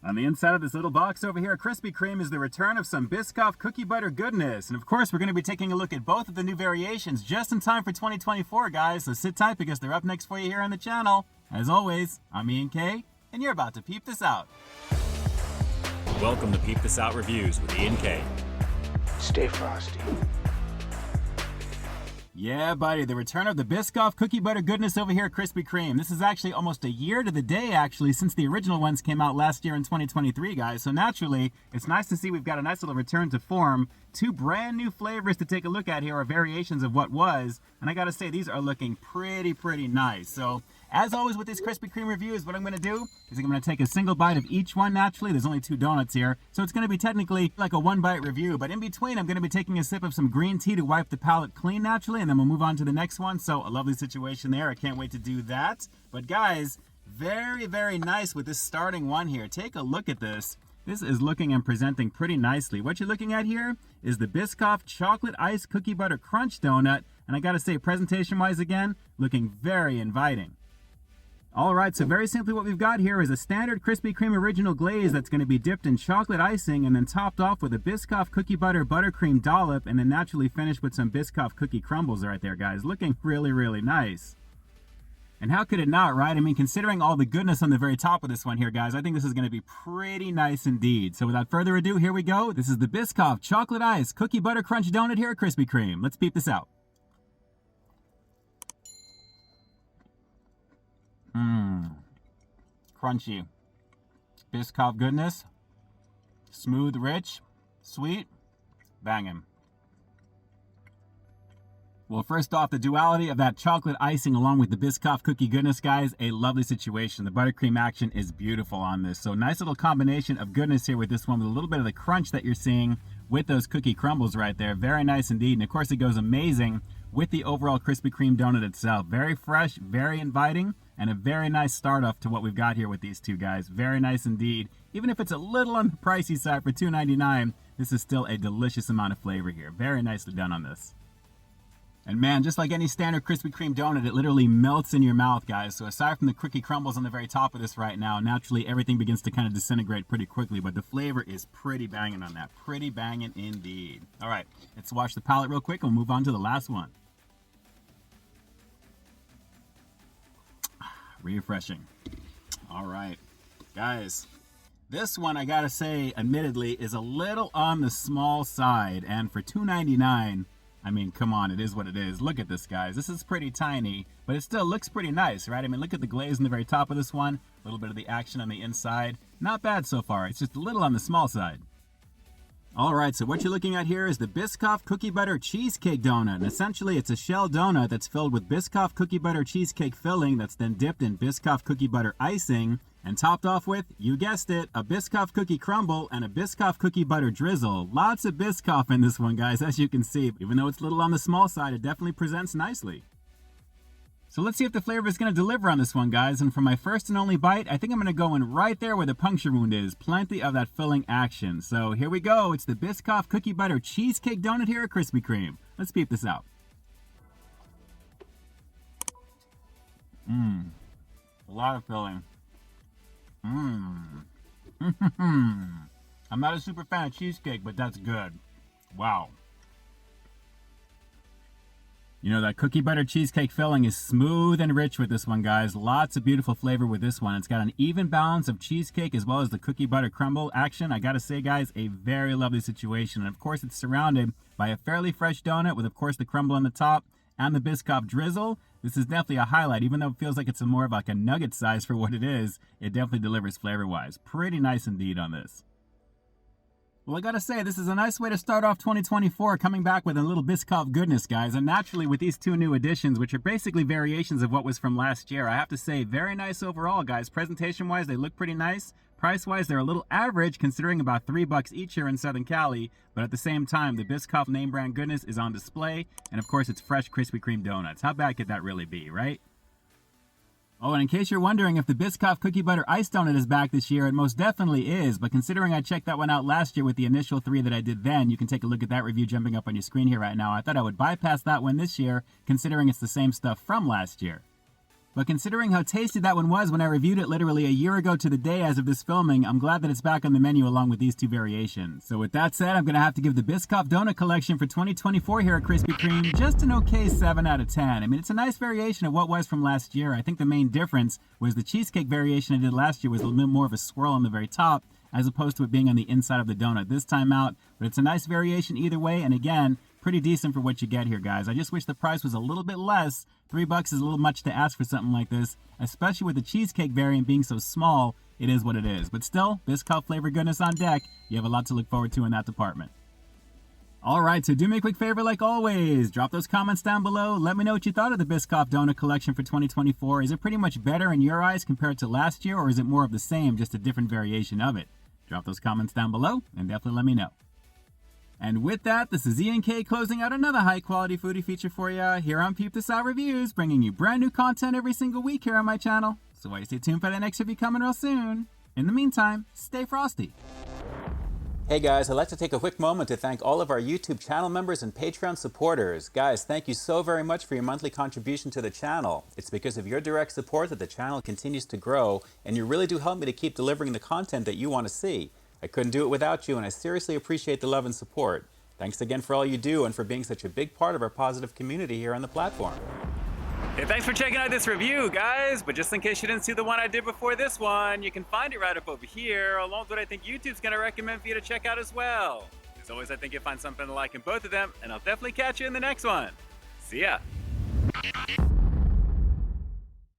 On the inside of this little box over here, Krispy Kreme, is the return of some Biscoff cookie butter goodness. And of course, we're going to be taking a look at both of the new variations just in time for 2024, guys. So sit tight because they're up next for you here on the channel. As always, I'm Ian K, and you're about to peep this out. Welcome to Peep This Out Reviews with Ian K. Stay frosty. Yeah, buddy, the return of the Biscoff cookie butter goodness over here at Krispy Kreme. This is actually almost a year to the day, actually, since the original ones came out last year in 2023, guys. So naturally, it's nice to see we've got a nice little return to form. Two brand new flavors to take a look at here are variations of what was. And I gotta say, these are looking pretty nice. So, as always with these Krispy Kreme reviews, what I'm going to do is I'm going to take a single bite of each one naturally. There's only 2 donuts here, so it's going to be technically like a 1-bite review. But in between, I'm going to be taking a sip of some green tea to wipe the palate clean naturally, and then we'll move on to the next one. So a lovely situation there. I can't wait to do that. But guys, very nice with this starting one here. Take a look at this. This is looking and presenting pretty nicely. What you're looking at here is the Biscoff Chocolate Ice Cookie Butter Crunch Donut. And I got to say, presentation-wise again, looking very inviting. Alright, so very simply what we've got here is a standard Krispy Kreme original glaze that's going to be dipped in chocolate icing and then topped off with a Biscoff cookie butter buttercream dollop and then naturally finished with some Biscoff cookie crumbles right there, guys. Looking really nice. And how could it not, right? I mean, considering all the goodness on the very top of this one here, guys, I think this is going to be pretty nice indeed. So without further ado, here we go. This is the Biscoff Chocolate Ice Cookie Butter Crunch Donut here at Krispy Kreme. Let's peep this out. Crunchy. Biscoff goodness. Smooth, rich, sweet, banging. Well, first off, the duality of that chocolate icing along with the Biscoff cookie goodness, guys, a lovely situation. The buttercream action is beautiful on this. So nice little combination of goodness here with this one with a little bit of the crunch that you're seeing with those cookie crumbles right there. Very nice indeed. And of course, it goes amazing with the overall Krispy Kreme donut itself. Very fresh, very inviting, and a very nice start off to what we've got here with these two guys. Very nice indeed. Even if it's a little on the pricey side for $2.99, this is still a delicious amount of flavor here. Very nicely done on this. And man, just like any standard Krispy Kreme donut, it literally melts in your mouth, guys. So aside from the cookie crumbles on the very top of this right now, naturally everything begins to kind of disintegrate pretty quickly, but the flavor is pretty banging on that. Pretty banging indeed. All right, let's wash the palate real quick and we'll move on to the last one. Refreshing. All right, guys, this one I gotta say, admittedly, is a little on the small side, and for $2.99, I mean, come on, it is what it is. Look at this, guys. This is pretty tiny, but it still looks pretty nice, right? I mean, look at the glaze on the very top of this one, a little bit of the action on the inside. Not bad so far. It's just a little on the small side. All right, so what you're looking at here is the Biscoff Cookie Butter Cheesecake Donut. And essentially, it's a shell donut that's filled with Biscoff Cookie Butter Cheesecake filling that's then dipped in Biscoff Cookie Butter icing and topped off with, you guessed it, a Biscoff Cookie Crumble and a Biscoff Cookie Butter Drizzle. Lots of Biscoff in this one, guys, as you can see. Even though it's a little on the small side, it definitely presents nicely. So let's see if the flavor is going to deliver on this one, guys. And for my first and only bite, I think I'm going to go in right there where the puncture wound is. Plenty of that filling action. So here we go. It's the Biscoff Cookie Butter Cheesecake Donut here at Krispy Kreme. Let's peep this out. A lot of filling. I'm not a super fan of cheesecake, but that's good. Wow. You know, that cookie butter cheesecake filling is smooth and rich with this one, guys. Lots of beautiful flavor with this one. It's got an even balance of cheesecake as well as the cookie butter crumble action. I gotta say, guys, a very lovely situation. And of course, it's surrounded by a fairly fresh donut with, of course, the crumble on the top and the Biscoff drizzle. This is definitely a highlight. Even though it feels like it's more of like a nugget size for what it is, it definitely delivers flavor-wise. Pretty nice indeed on this. Well, I gotta say, this is a nice way to start off 2024, coming back with a little Biscoff goodness, guys. And naturally, with these two new additions, which are basically variations of what was from last year, I have to say, very nice overall, guys. Presentation-wise, they look pretty nice. Price-wise, they're a little average, considering about $3 each here in Southern Cali. But at the same time, the Biscoff name brand goodness is on display. And of course, it's fresh Krispy Kreme donuts. How bad could that really be, right? Oh, and in case you're wondering if the Biscoff Cookie Butter Ice Donut is back this year, it most definitely is. But considering I checked that one out last year with the initial 3 that I did then, you can take a look at that review jumping up on your screen here right now. I thought I would bypass that one this year, considering it's the same stuff from last year. But considering how tasty that one was when I reviewed it literally a year ago to the day as of this filming, I'm glad that it's back on the menu along with these two variations. So with that said, I'm going to have to give the Biscoff Donut Collection for 2024 here at Krispy Kreme just an okay 7 out of 10. I mean, it's a nice variation of what was from last year. I think the main difference was the cheesecake variation I did last year was a little bit more of a swirl on the very top, as opposed to it being on the inside of the donut this time out. But it's a nice variation either way, and again, pretty decent for what you get here, guys. I just wish the price was a little bit less. $3 is a little much to ask for something like this, especially with the cheesecake variant being so small. It is what it is. But still, Biscoff flavor goodness on deck. You have a lot to look forward to in that department. Alright, so do me a quick favor like always. Drop those comments down below. Let me know what you thought of the Biscoff Donut Collection for 2024. Is it pretty much better in your eyes compared to last year, or is it more of the same, just a different variation of it? Drop those comments down below and definitely let me know. And with that, this is Ian K closing out another high-quality foodie feature for you here on Peep This Out Reviews, bringing you brand new content every single week here on my channel. So why stay tuned for the next review coming real soon. In the meantime, stay frosty. Hey guys, I'd like to take a quick moment to thank all of our YouTube channel members and Patreon supporters. Guys, thank you so very much for your monthly contribution to the channel. It's because of your direct support that the channel continues to grow, and you really do help me to keep delivering the content that you want to see. I couldn't do it without you, and I seriously appreciate the love and support. Thanks again for all you do and for being such a big part of our positive community here on the platform. Hey, thanks for checking out this review, guys. But just in case you didn't see the one I did before this one, you can find it right up over here, along with what I think YouTube's going to recommend for you to check out as well. As always, I think you'll find something to like in both of them, and I'll definitely catch you in the next one. See ya.